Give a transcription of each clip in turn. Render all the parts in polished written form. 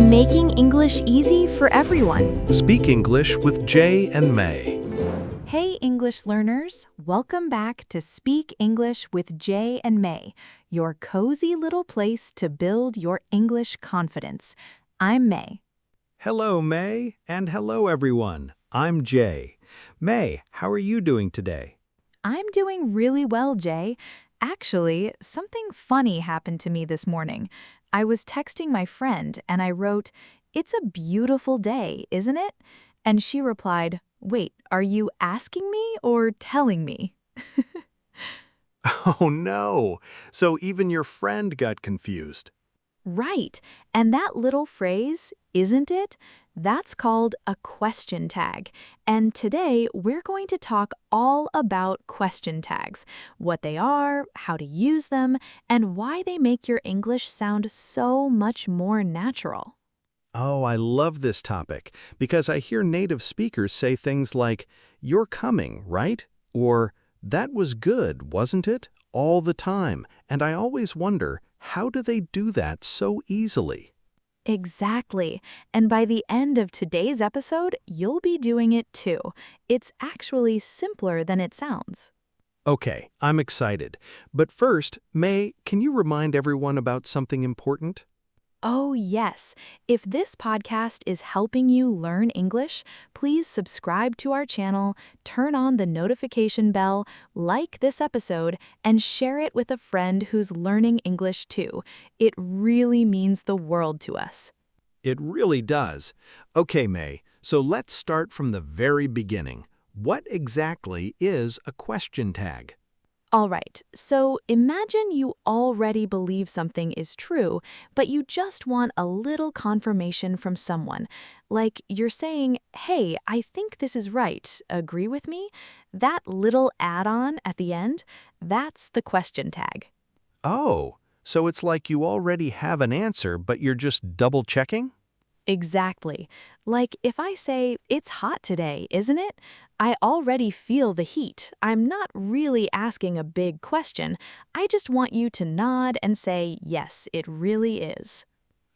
Making English easy for everyone. Speak English with Jay and May. Hey, English learners. Welcome back to Speak English with Jay and May, your cozy little place to build your English confidence. I'm May. Hello, May, and hello, everyone. I'm Jay. May, how are you doing today? I'm doing really well, Jay. Actually, something funny happened to me this morning. I was texting my friend and I wrote, "It's a beautiful day, isn't it?" And she replied, "Wait, are you asking me or telling me?" Oh no! So even your friend got confused. Right. And that little phrase, "isn't it?" That's called a question tag. And today we're going to talk all about question tags, what they are, how to use them, and why they make your English sound so much more natural. Oh, I love this topic because I hear native speakers say things like, "You're coming, right?" Or, "That was good, wasn't it?" all the time. And I always wonder, how do they do that so easily? Exactly. And by the end of today's episode, you'll be doing it too. It's actually simpler than it sounds. Okay, I'm excited. But first, May, can you remind everyone about something important? Oh, yes. If this podcast is helping you learn English, please subscribe to our channel, turn on the notification bell, like this episode, and share it with a friend who's learning English too. It really means the world to us. It really does. Okay, May, so let's start from the very beginning. What exactly is a question tag? All right, so imagine you already believe something is true, but you just want a little confirmation from someone. Like you're saying, "Hey, I think this is right. Agree with me?" That little add-on at the end, that's the question tag. Oh, so it's like you already have an answer, but you're just double-checking? Exactly. Like if I say, "It's hot today, isn't it?" I already feel the heat. I'm not really asking a big question. I just want you to nod and say, "Yes, it really is."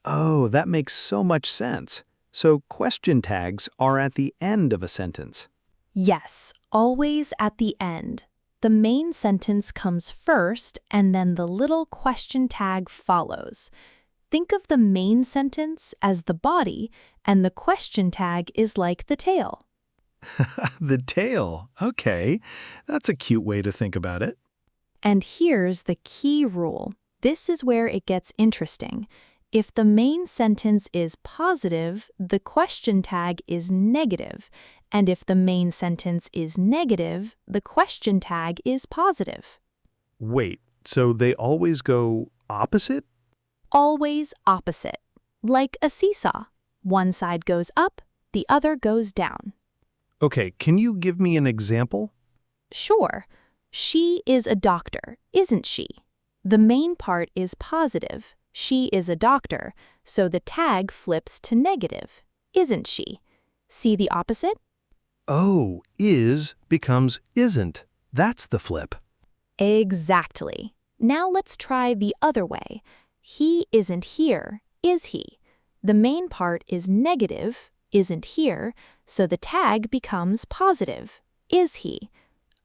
Oh, that makes so much sense. So question tags are at the end of a sentence. Yes, always at the end. The main sentence comes first, and then the little question tag follows. Think of the main sentence as the body, and the question tag is like the tail. The tail. Okay, that's a cute way to think about it. And here's the key rule. This is where it gets interesting. If the main sentence is positive, the question tag is negative. And if the main sentence is negative, the question tag is positive. Wait, so they always go opposite? Always opposite. Like a seesaw. One side goes up, the other goes down. Okay, can you give me an example? Sure, she is a doctor, isn't she? The main part is positive. She is a doctor, so the tag flips to negative, isn't she? See the opposite? Oh, is becomes isn't. That's the flip. Exactly. Now let's try the other way. He isn't here, is he? The main part is negative, isn't here, so the tag becomes positive, is he?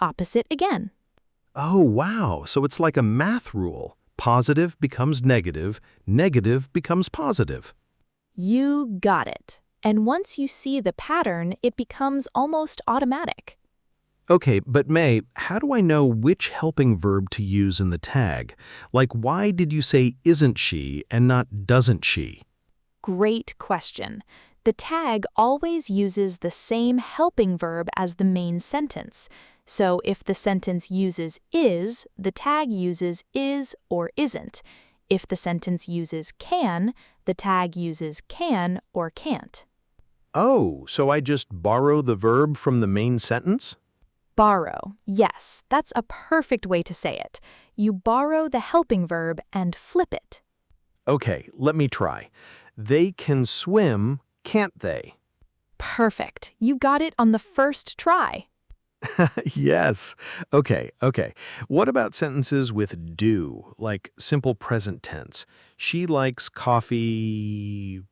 Opposite again. Oh, wow, so it's like a math rule. Positive becomes negative, negative becomes positive. You got it. And once you see the pattern, it becomes almost automatic. Okay, but May, how do I know which helping verb to use in the tag? Like, why did you say isn't she and not doesn't she? Great question. The tag always uses the same helping verb as the main sentence. So if the sentence uses is, the tag uses is or isn't. If the sentence uses can, the tag uses can or can't. Oh, so I just borrow the verb from the main sentence? Borrow. Yes, that's a perfect way to say it. You borrow the helping verb and flip it. Okay, let me try. They can swim, can't they? Perfect. You got it on the first try. Yes. Okay. What about sentences with do, like simple present tense? She likes coffee.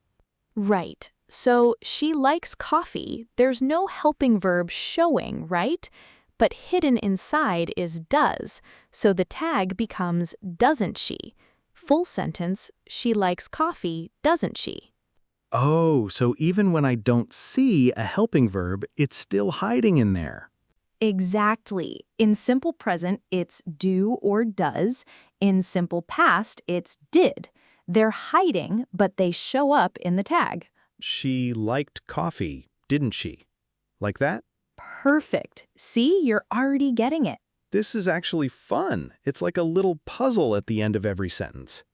Right. So she likes coffee. There's no helping verb showing, right? But hidden inside is does, so the tag becomes doesn't she? Full sentence, she likes coffee, doesn't she? Oh, so even when I don't see a helping verb, it's still hiding in there. Exactly. In simple present, it's do or does. In simple past, it's did. They're hiding, but they show up in the tag. She liked coffee, didn't she? Like that? Perfect. See, you're already getting it. This is actually fun. It's like a little puzzle at the end of every sentence.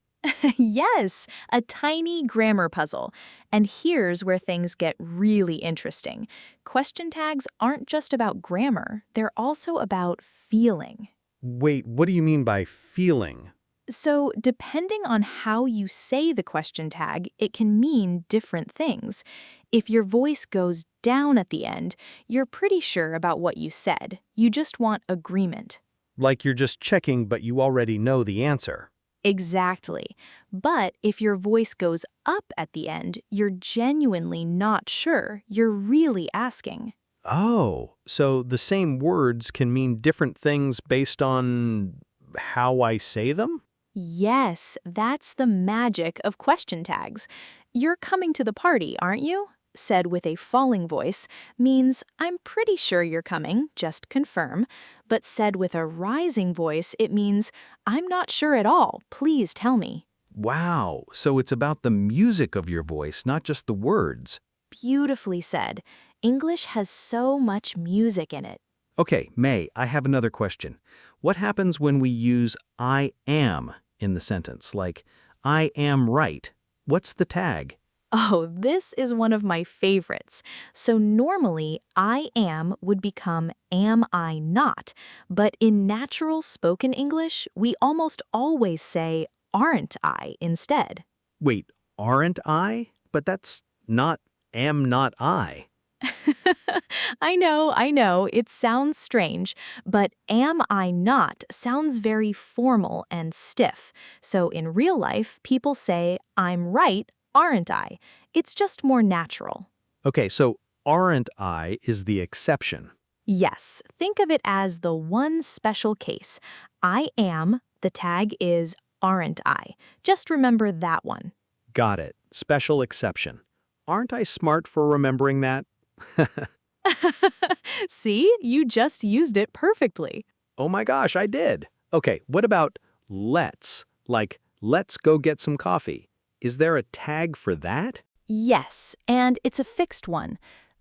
Yes, a tiny grammar puzzle. And here's where things get really interesting. Question tags aren't just about grammar, they're also about feeling. Wait, what do you mean by feeling? So, depending on how you say the question tag, it can mean different things. If your voice goes down at the end, you're pretty sure about what you said. You just want agreement. Like you're just checking, but you already know the answer. Exactly. But if your voice goes up at the end, you're genuinely not sure. You're really asking. Oh, so the same words can mean different things based on how I say them? Yes, that's the magic of question tags. You're coming to the party, aren't you? Said with a falling voice means I'm pretty sure you're coming, just confirm. But said with a rising voice, it means I'm not sure at all, please tell me. Wow, so it's about the music of your voice, not just the words. Beautifully said. English has so much music in it. Okay, May, I have another question. What happens when we use I am in the sentence, like I am right? What's the tag? Oh, this is one of my favorites. So normally, I am would become am I not, but in natural spoken English, we almost always say aren't I instead. Wait, aren't I? But that's not am not I. I know, it sounds strange, but am I not sounds very formal and stiff. So in real life, people say I'm right, aren't I? It's just more natural. Okay, so aren't I is the exception. Yes, think of it as the one special case. I am, the tag is aren't I. Just remember that one. Got it. Special exception. Aren't I smart for remembering that? See, you just used it perfectly. Oh my gosh, I did. Okay, what about let's? Like, let's go get some coffee. Is there a tag for that? Yes, and it's a fixed one.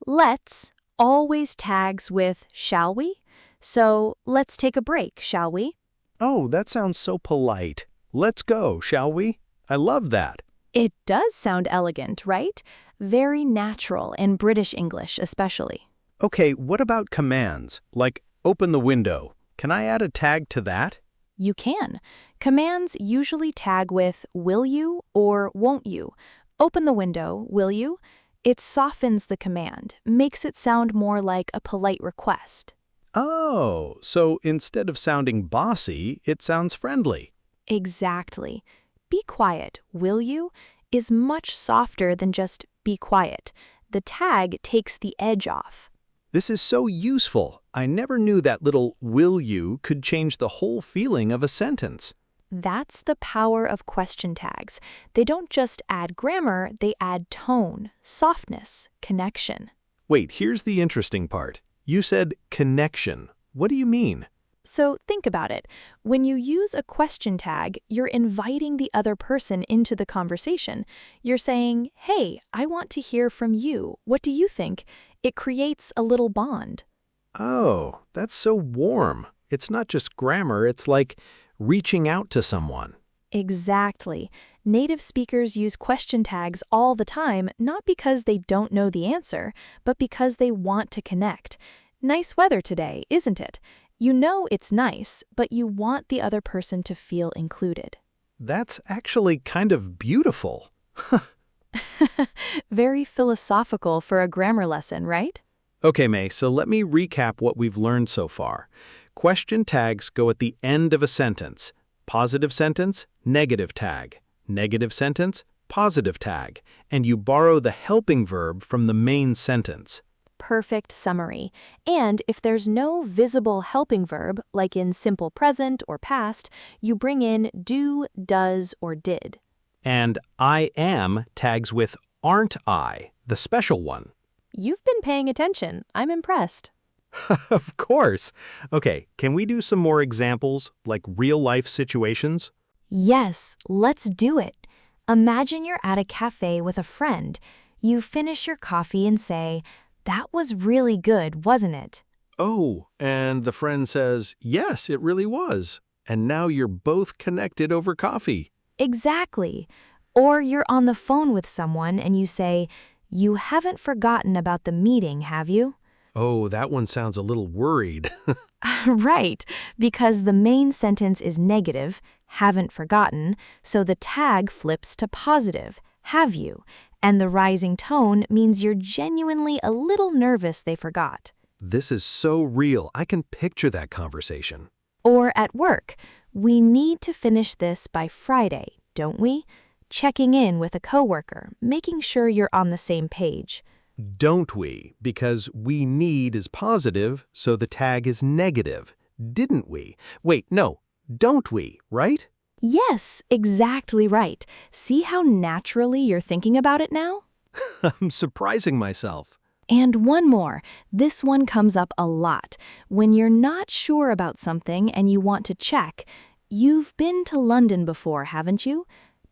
Let's always tags with shall we? So let's take a break, shall we? Oh, that sounds so polite. Let's go, shall we? I love that. It does sound elegant, right? Very natural in British English especially. Okay, what about commands? Like, open the window. Can I add a tag to that? You can. Commands usually tag with will you or won't you. Open the window, will you? It softens the command, makes it sound more like a polite request. Oh, so instead of sounding bossy, it sounds friendly. Exactly. Be quiet, will you? Is much softer than just be quiet. The tag takes the edge off. This is so useful. I never knew that little will you could change the whole feeling of a sentence. That's the power of question tags. They don't just add grammar, they add tone, softness, connection. Wait, here's the interesting part. You said connection. What do you mean? So think about it. When you use a question tag, you're inviting the other person into the conversation. You're saying, hey, I want to hear from you. What do you think? It creates a little bond. Oh, that's so warm. It's not just grammar, it's like reaching out to someone. Exactly. Native speakers use question tags all the time, not because they don't know the answer, but because they want to connect. Nice weather today, isn't it? You know it's nice, but you want the other person to feel included. That's actually kind of beautiful. Very philosophical for a grammar lesson, right? Okay, May, so let me recap what we've learned so far. Question tags go at the end of a sentence. Positive sentence, negative tag. Negative sentence, positive tag, and you borrow the helping verb from the main sentence. Perfect summary. And if there's no visible helping verb, like in simple present or past, you bring in do, does, or did. And I am tags with aren't I, the special one. You've been paying attention. I'm impressed. Of course. Okay, can we do some more examples, like real-life situations? Yes, let's do it. Imagine you're at a cafe with a friend. You finish your coffee and say, "That was really good, wasn't it?" Oh, and the friend says, yes, it really was. And now you're both connected over coffee. Exactly. Or you're on the phone with someone and you say, "You haven't forgotten about the meeting, have you?" Oh, that one sounds a little worried. Right, because the main sentence is negative, haven't forgotten, so the tag flips to positive, have you, and the rising tone means you're genuinely a little nervous they forgot. This is so real. I can picture that conversation. Or at work, we need to finish this by Friday, don't we? Checking in with a coworker, making sure you're on the same page. Don't we? Because we need is positive, so the tag is negative. Didn't we? Wait, no, don't we, right? Yes, exactly right. See how naturally you're thinking about it now? I'm surprising myself. And one more. This one comes up a lot. When you're not sure about something and you want to check, you've been to London before, haven't you?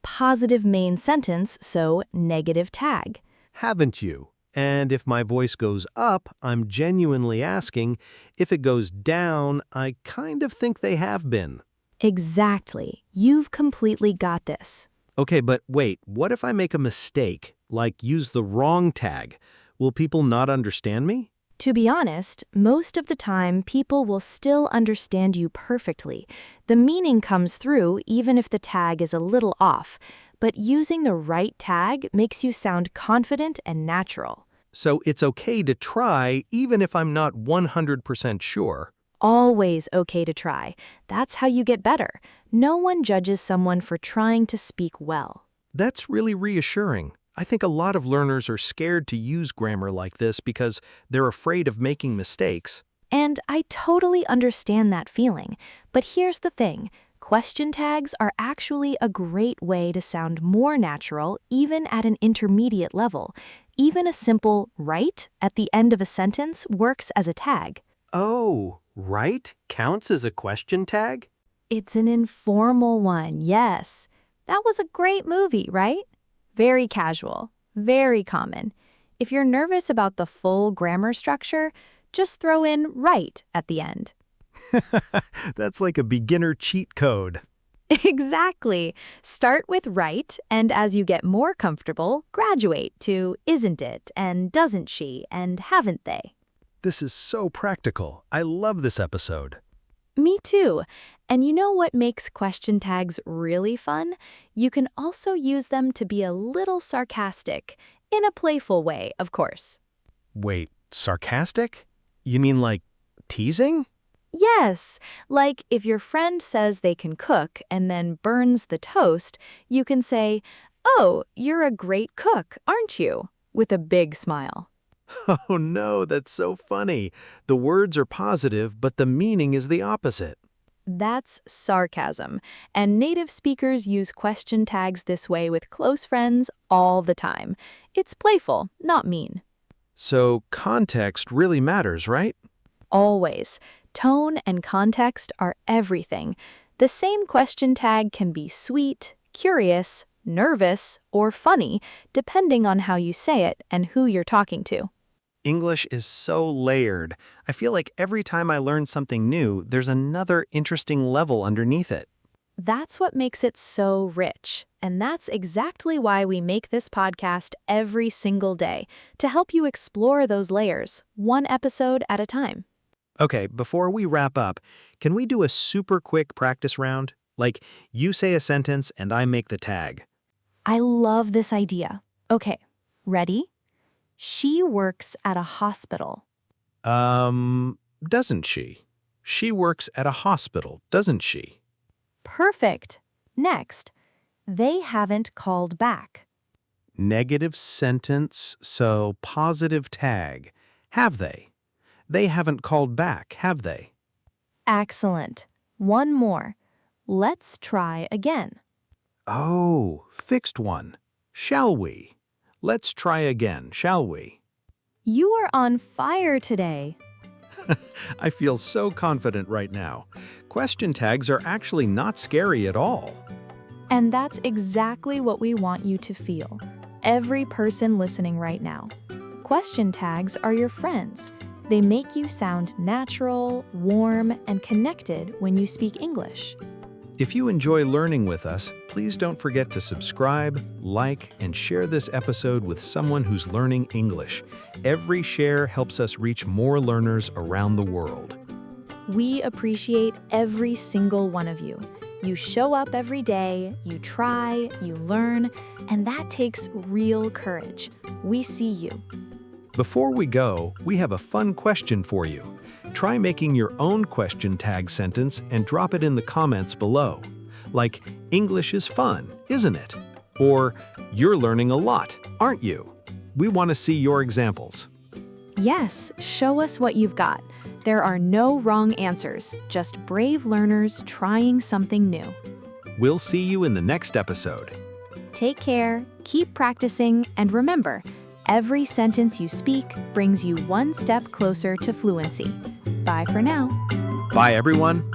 Positive main sentence, so negative tag. Haven't you? And if my voice goes up, I'm genuinely asking. If it goes down, I kind of think they have been. Exactly. You've completely got this. Okay, but wait, what if I make a mistake, like use the wrong tag? Will people not understand me? To be honest, most of the time people will still understand you perfectly. The meaning comes through even if the tag is a little off, but using the right tag makes you sound confident and natural. So it's okay to try even if I'm not 100% sure. Always okay to try. That's how you get better. No one judges someone for trying to speak well. That's really reassuring. I think a lot of learners are scared to use grammar like this because they're afraid of making mistakes. And I totally understand that feeling. But here's the thing. Question tags are actually a great way to sound more natural even at an intermediate level. Even a simple right at the end of a sentence works as a tag. Oh, right counts as a question tag? It's an informal one, yes. That was a great movie, right? Very casual, very common. If you're nervous about the full grammar structure, just throw in right at the end. That's like a beginner cheat code. Exactly. Start with right, and as you get more comfortable, graduate to isn't it, and doesn't she, and haven't they. This is so practical. I love this episode. Me too. And you know what makes question tags really fun? You can also use them to be a little sarcastic, in a playful way, of course. Wait, sarcastic? You mean like teasing? Yes, like if your friend says they can cook and then burns the toast, you can say, "Oh, you're a great cook, aren't you?" with a big smile. Oh no, that's so funny. The words are positive, but the meaning is the opposite. That's sarcasm, and native speakers use question tags this way with close friends all the time. It's playful, not mean. So context really matters, right? Always. Tone and context are everything. The same question tag can be sweet, curious, nervous, or funny, depending on how you say it and who you're talking to. English is so layered. I feel like every time I learn something new, there's another interesting level underneath it. That's what makes it so rich, and that's exactly why we make this podcast every single day, to help you explore those layers, one episode at a time. Okay, before we wrap up, can we do a super quick practice round? Like, you say a sentence and I make the tag. I love this idea. Okay, ready? She works at a hospital. Doesn't she? She works at a hospital, doesn't she? Perfect. Next, they haven't called back. Negative sentence, so positive tag. Have they? They haven't called back, have they? Excellent. One more. Let's try again. Oh, fixed one. Shall we? Let's try again, shall we? You are on fire today. I feel so confident right now. Question tags are actually not scary at all. And that's exactly what we want you to feel. Every person listening right now. Question tags are your friends. They make you sound natural, warm, and connected when you speak English. If you enjoy learning with us, please don't forget to subscribe, like, and share this episode with someone who's learning English. Every share helps us reach more learners around the world. We appreciate every single one of you. You show up every day, you try, you learn, and that takes real courage. We see you. Before we go, we have a fun question for you. Try making your own question tag sentence and drop it in the comments below. Like, English is fun, isn't it? Or, you're learning a lot, aren't you? We want to see your examples. Yes, show us what you've got. There are no wrong answers, just brave learners trying something new. We'll see you in the next episode. Take care, keep practicing, and remember, every sentence you speak brings you one step closer to fluency. Bye for now. Bye, everyone.